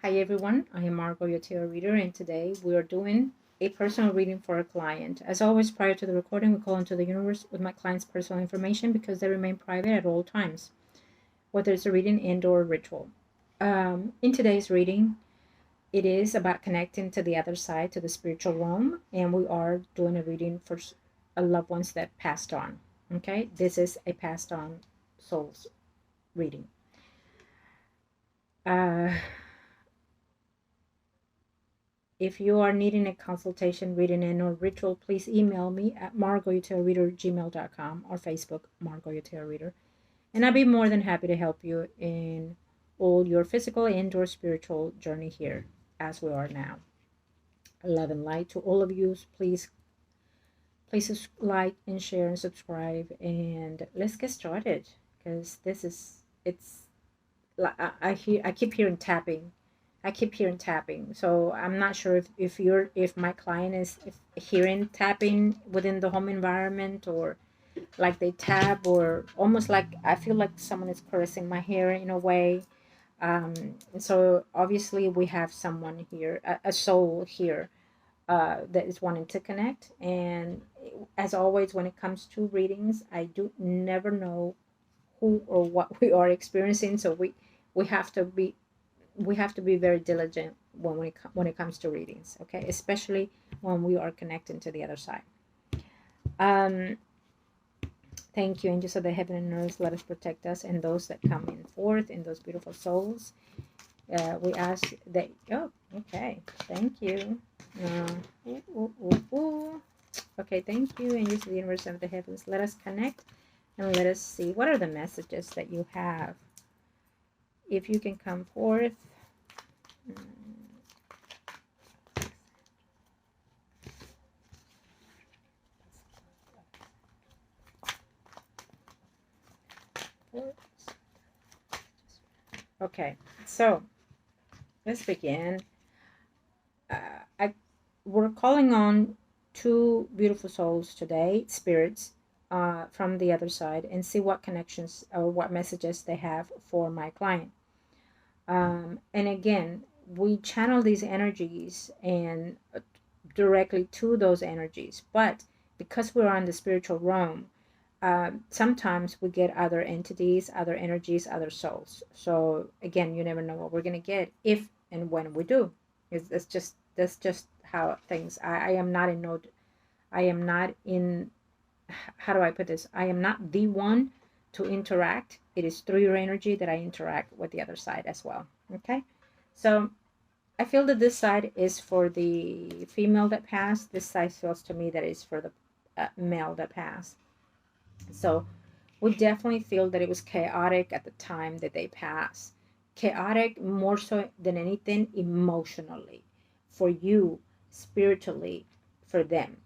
Hi everyone, I am Margot, your tarot reader, and today we are doing a personal reading for a client. As always, prior to the recording, we call into the universe with my client's personal information because they remain private at all times, whether it's a reading and or ritual. In today's reading, it is about connecting to the other side, to the spiritual realm, and we are doing a reading for loved ones that passed on. Okay, this is a passed on souls reading. Uh, If you are needing a consultation, reading, and or ritual, please email me at margourtarotreader@gmail.com or Facebook, Margot Your Tarot Reader. And I'll be more than happy to help you in all your physical and or spiritual journey here as we are now. Love and light to all of you. Please like and share and subscribe. And let's get started because I keep hearing tapping. I keep hearing tapping. So I'm not sure if my client is hearing tapping within the home environment, or like they tap, or almost like I feel like someone is caressing my hair in a way. And so obviously we have someone here, a soul here, that is wanting to connect. And as always, when it comes to readings, I do never know who or what we are experiencing. So we have to be very diligent when it comes to readings, okay, especially when we are connecting to the other side. um Thank you, angels of the heaven and earth, let us protect us and those that come in forth in those beautiful souls. We ask that, oh, okay, thank you. Ooh, ooh, ooh, ooh. Okay, thank you, angels of the universe and of the heavens, let us connect and let us see what are the messages that you have. If you can come forth. Okay, so let's begin. We're calling on two beautiful souls today, spirits, from the other side, and see what connections or what messages they have for my client. And again, we channel these energies and directly to those energies, but because we're on the spiritual realm, sometimes we get other entities, other energies, other souls. So again, you never know what we're going to get if and when we do. That's just how things. I am not in no. I am not in. How do I put this? I am not the one to interact. It is through your energy that I interact with the other side as well. Okay, so I feel that this side is for the female that passed. This side feels to me that is for the male that passed. So we definitely feel that it was chaotic at the time that they passed. Chaotic more so than anything emotionally, for you, spiritually, for them.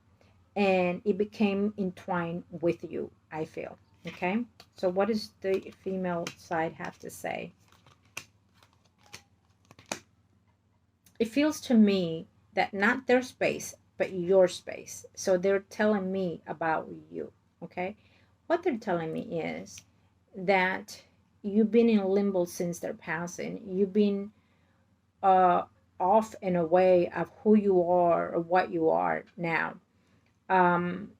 And it became entwined with you, I feel. Okay? So what does the female side have to say? It feels to me that not their space, but your space. So they're telling me about you. Okay? What they're telling me is that you've been in limbo since their passing. You've been uh, off and away of who you are or what you are now. Um,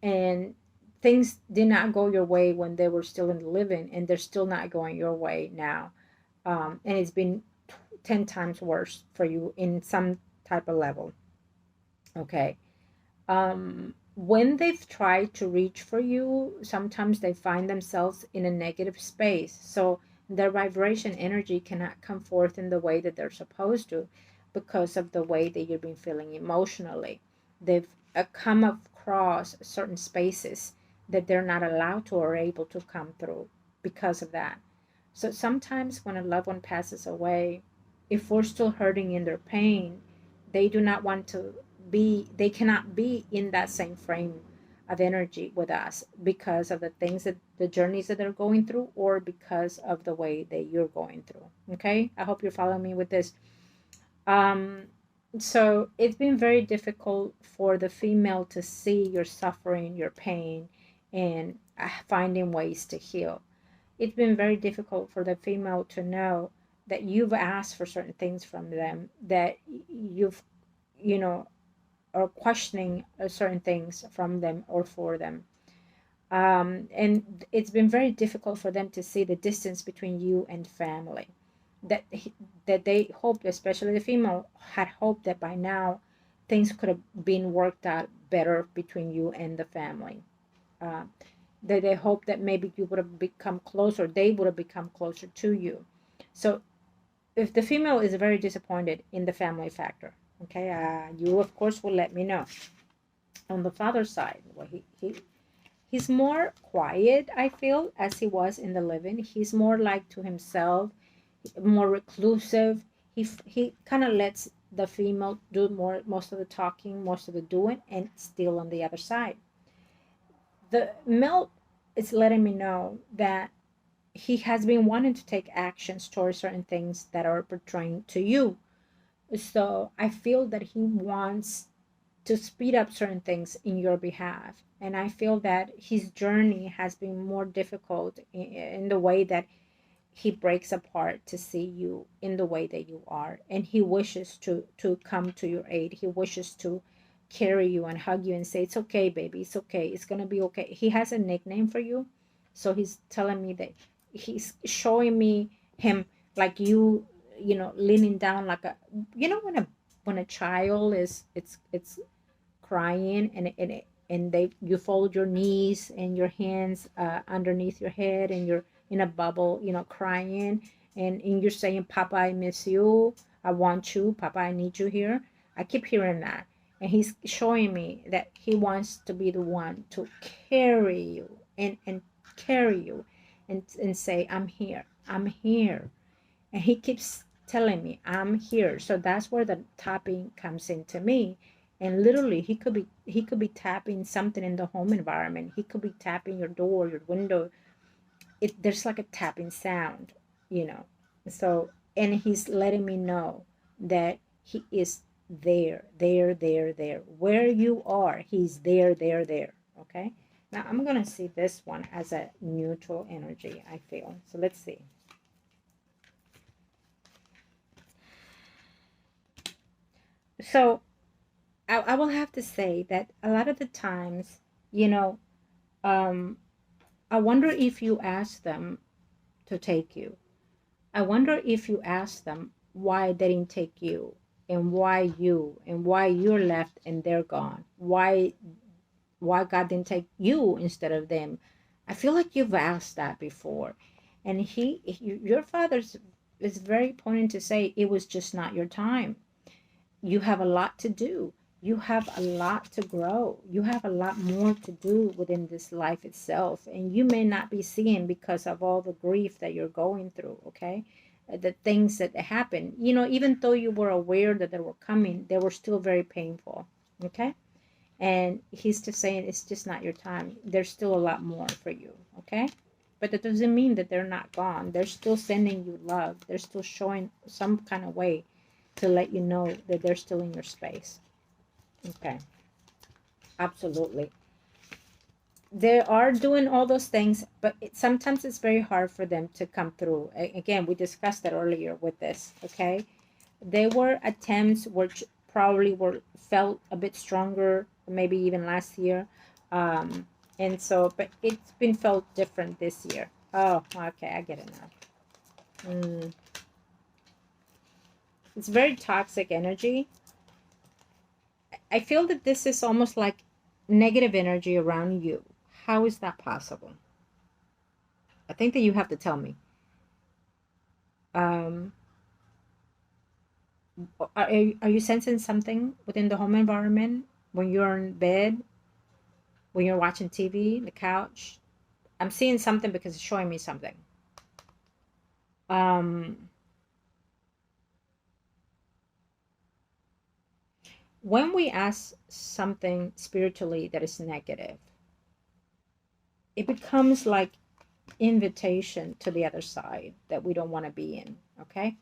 and things did not go your way when they were still in the living, and they're still not going your way now. And it's been 10 times worse for you in some type of level. Okay. When they've tried to reach for you, sometimes they find themselves in a negative space. So their vibration energy cannot come forth in the way that they're supposed to because of the way that you've been feeling emotionally. They've come across certain spaces that they're not allowed to or able to come through because of that. So sometimes when a loved one passes away, if we're still hurting in their pain, they do not want to they cannot be in that same frame of energy with us because of the things that the journeys that they're going through, or because of the way that you're going through. Okay, I hope you're following me with this. um so it's been very difficult for the female to see your suffering, your pain, and finding ways to heal. It's been very difficult for the female to know that you've asked for certain things from them, that you've, you know, are questioning certain things from them or for them. And it's been very difficult for them to see the distance between you and family. That that they hoped, especially the female, had hoped that by now things could have been worked out better between you and the family. Uh, that they hoped that maybe you would have become closer, they would have become closer to you. So if the female is very disappointed in the family factor, okay, you of course will let me know. On the father's side, well, he's more quiet, I feel, as he was in the living. He's more like to himself, more reclusive. He kind of lets the female do more, most of the talking, most of the doing, and still on the other side. The male is letting me know that he has been wanting to take actions towards certain things that are portraying to you. So I feel that he wants to speed up certain things in your behalf. And I feel that his journey has been more difficult in the way that he breaks apart to see you in the way that you are. And he wishes to come to your aid. He wishes to carry you and hug you and say, it's okay, baby. It's okay. It's going to be okay. He has a nickname for you. So he's telling me that he's showing me him like you know, leaning down like a, you know, when a child is, it's crying, and they, you fold your knees and your hands underneath your head, and you're in a bubble, you know, crying, and you're saying, Papa, I miss you, I want you, Papa, I need you here. I keep hearing that. And he's showing me that he wants to be the one to carry you, and carry you, and say, I'm here, I'm here. And he keeps telling me, I'm here. So that's where the tapping comes into me. And literally he could be tapping something in the home environment. He could be tapping your door, your window. There's like a tapping sound, you know. So, and he's letting me know that he is there, there, there, there. Where you are, he's there, there, there. Okay. Now I'm gonna see this one as a neutral energy, I feel. So let's see. So I will have to say that a lot of the times, you know, um, I wonder if you ask them to take you. I wonder if you ask them why they didn't take you, and why you, and why you're left and they're gone. Why God didn't take you instead of them. I feel like you've asked that before. And your father's is very pointing to say it was just not your time. You have a lot to do. You have a lot to grow. You have a lot more to do within this life itself. And you may not be seeing because of all the grief that you're going through, okay? The things that happen, you know, even though you were aware that they were coming, they were still very painful, okay? And he's just saying it's just not your time. There's still a lot more for you, okay? But that doesn't mean that they're not gone. They're still sending you love. They're still showing some kind of way to let you know that they're still in your space. Okay, absolutely. They are doing all those things, but sometimes it's very hard for them to come through. Again, we discussed that earlier with this, okay? They were attempts which probably were felt a bit stronger, maybe even last year. And so, but it's been felt different this year. Oh, okay, I get it now. It's very toxic energy. I feel that this is almost like negative energy around you. How is that possible? I think that you have to tell me. Um, are you sensing something within the home environment when you're in bed, when you're watching TV, the couch? I'm seeing something because it's showing me something. Um, when we ask something spiritually that is negative, it becomes like invitation to the other side that we don't want to be in, okay?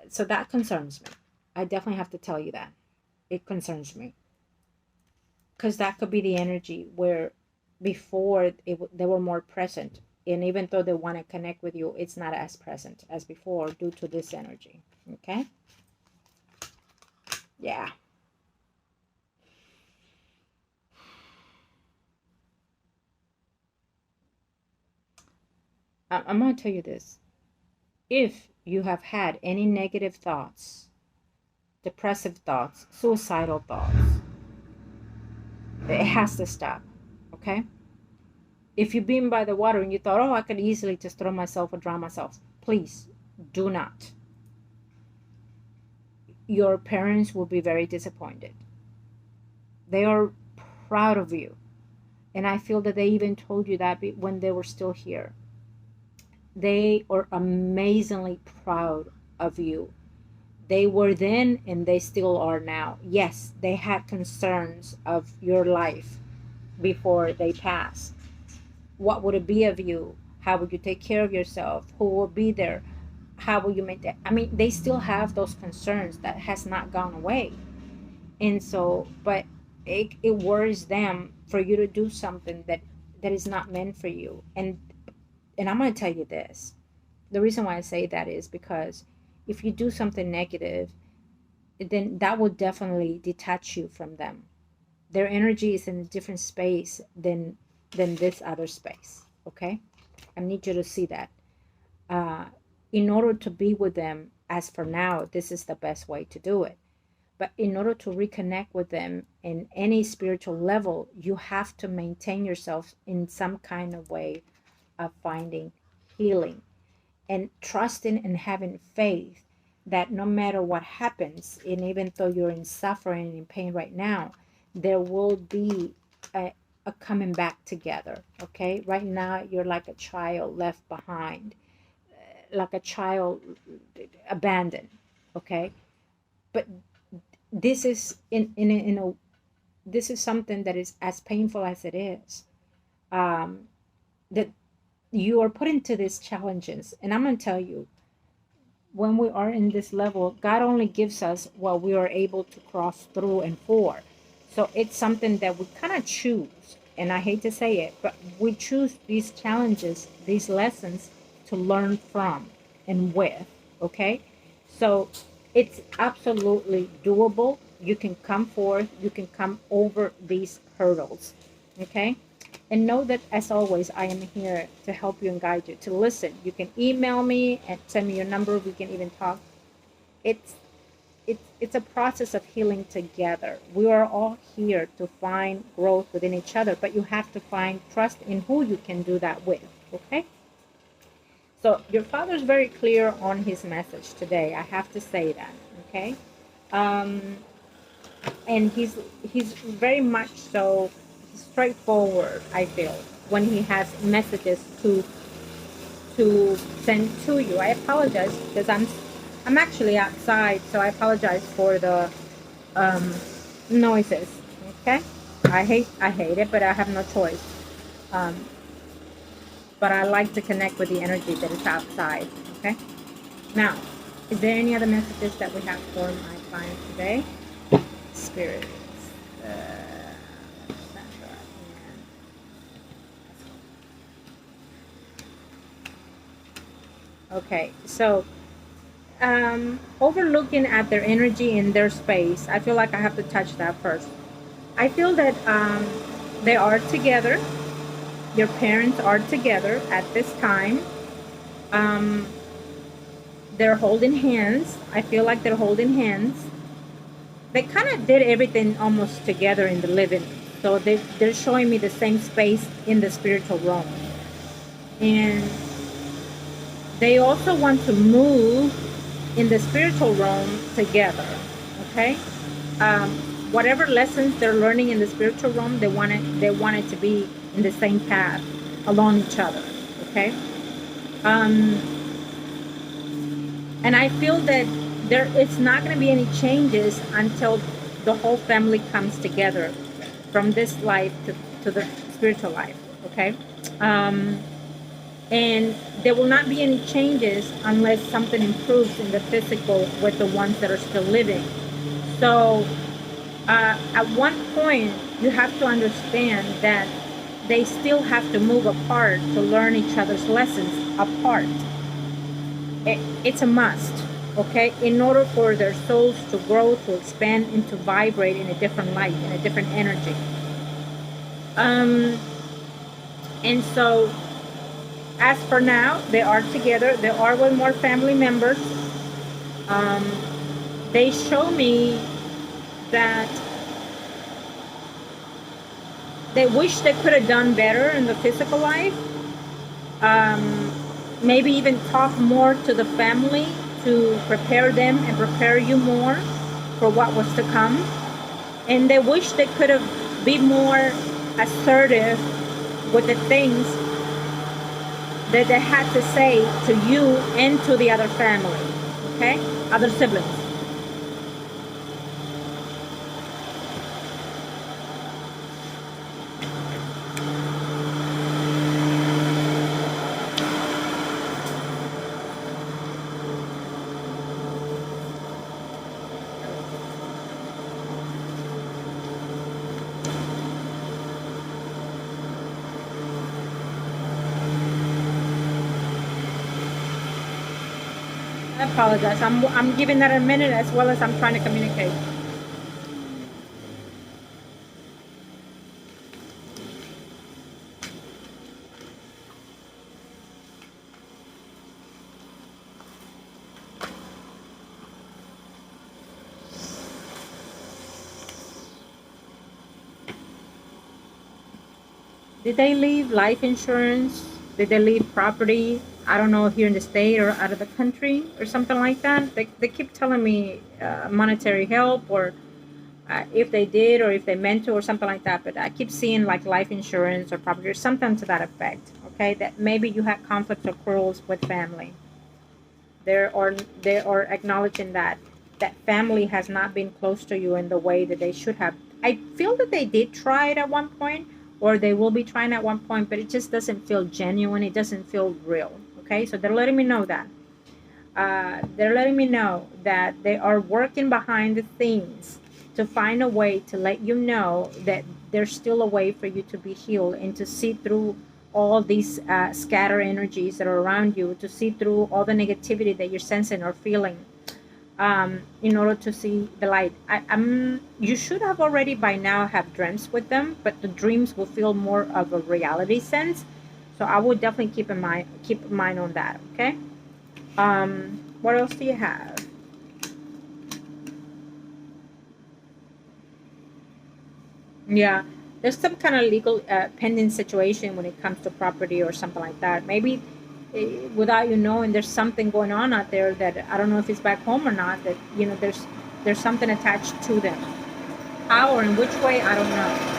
So that concerns me. I definitely have to tell you that. It concerns me. Because that could be the energy where before they were more present And even though they want to connect with you, it's not as present as before due to this energy. Okay? Yeah. I'm going to tell you this. If you have had any negative thoughts, depressive thoughts, suicidal thoughts, it has to stop. Okay? If you've been by the water and you thought, oh, I could easily just throw myself or drown myself, please do not. Your parents will be very disappointed. They are proud of you. And I feel that they even told you that when they were still here. They are amazingly proud of you. They were then and they still are now. Yes, they had concerns of your life before they passed. What would it be of you? How would you take care of yourself? Who will be there? How will you make that? I mean, they still have those concerns that has not gone away. And so, but it worries them for you to do something that is not meant for you. And I'm going to tell you this. The reason why I say that is because if you do something negative, then that will definitely detach you from them. Their energy is in a different space than this other space. Okay? I need you to see that. In order to be with them, as for now, this is the best way to do it. But in order to reconnect with them in any spiritual level, you have to maintain yourself in some kind of way of finding healing and trusting and having faith that no matter what happens, and even though you're in suffering and in pain right now, there will be a coming back together. Okay? Right now, you're like a child left behind, like a child abandoned. Okay? But this is in a this is something that is as painful as it is, that you are put into these challenges. And I'm going to tell you, when we are in this level, God only gives us what we are able to cross through and for. So it's something that we kind of choose. And I hate to say it, but we choose these challenges, these lessons to learn from and with. Okay? So it's absolutely doable. You can come forth, you can come over these hurdles. Okay? And know that, as always, I am here to help you and guide you, to listen. You can email me and send me your number. We can even talk. It's it's a process of healing together. We are all here to find growth within each other, but you have to find trust in who you can do that with. Okay? So your father's very clear on his message today. I have to say that. Okay? And he's very much so straightforward, I feel, when he has messages to send to you. I apologize because I'm actually outside, so I apologize for the noises. Okay, I hate it, but I have no choice. Um, but I like to connect with the energy that is outside. Okay. Now, is there any other messages that we have for my client today? Spirits. Okay, so overlooking at their energy in their space, I feel like I have to touch that first. I feel that they are together. Your parents are together at this time. Um, they're holding hands. I feel like they're holding hands. They kind of did everything almost together in the living room. So they're showing me the same space in the spiritual realm. And they also want to move in the spiritual realm together. Okay? Um, whatever lessons they're learning in the spiritual realm, they want it to be in the same path along each other. Okay? And I feel that it's not going to be any changes until the whole family comes together from this life to the spiritual life. Okay? And there will not be any changes unless something improves in the physical with the ones that are still living. So at one point, you have to understand that they still have to move apart to learn each other's lessons apart. It's a must, okay, in order for their souls to grow, to expand, and to vibrate in a different light, in a different energy. um and so, as for now, they are together. They are with more family members. um they show me that they wish they could have done better in the physical life. um Maybe even talk more to the family to prepare them and prepare you more for what was to come. And they wish they could have been more assertive with the things that they had to say to you and to the other family, okay? Other siblings. I apologize. I'm giving that a minute as well as I'm trying to communicate. Did they leave life insurance? Did they leave property? I don't know, here in the state or out of the country or something like that. They keep telling me monetary help, or if they did or if they meant to or something like that. But I keep seeing like life insurance or property or something to that effect. Okay, that maybe you had conflict or quarrels with family. They are acknowledging that family has not been close to you in the way that they should have. I feel that they did try it at one point, or they will be trying at one point, but it just doesn't feel genuine. It doesn't feel real. Okay, so they're letting me know that. They're letting me know that they are working behind the scenes to find a way to let you know that there's still a way for you to be healed and to see through all these scatter energies that are around you, to see through all the negativity that you're sensing or feeling, in order to see the light. You should have already by now have dreams with them, but the dreams will feel more of a reality sense. So I would definitely keep in mind on that. Okay. What else do you have? Yeah, there's some kind of legal pending situation when it comes to property or something like that. Maybe without you knowing, there's something going on out there that I don't know if it's back home or not. That there's something attached to them. How or in which way, I don't know.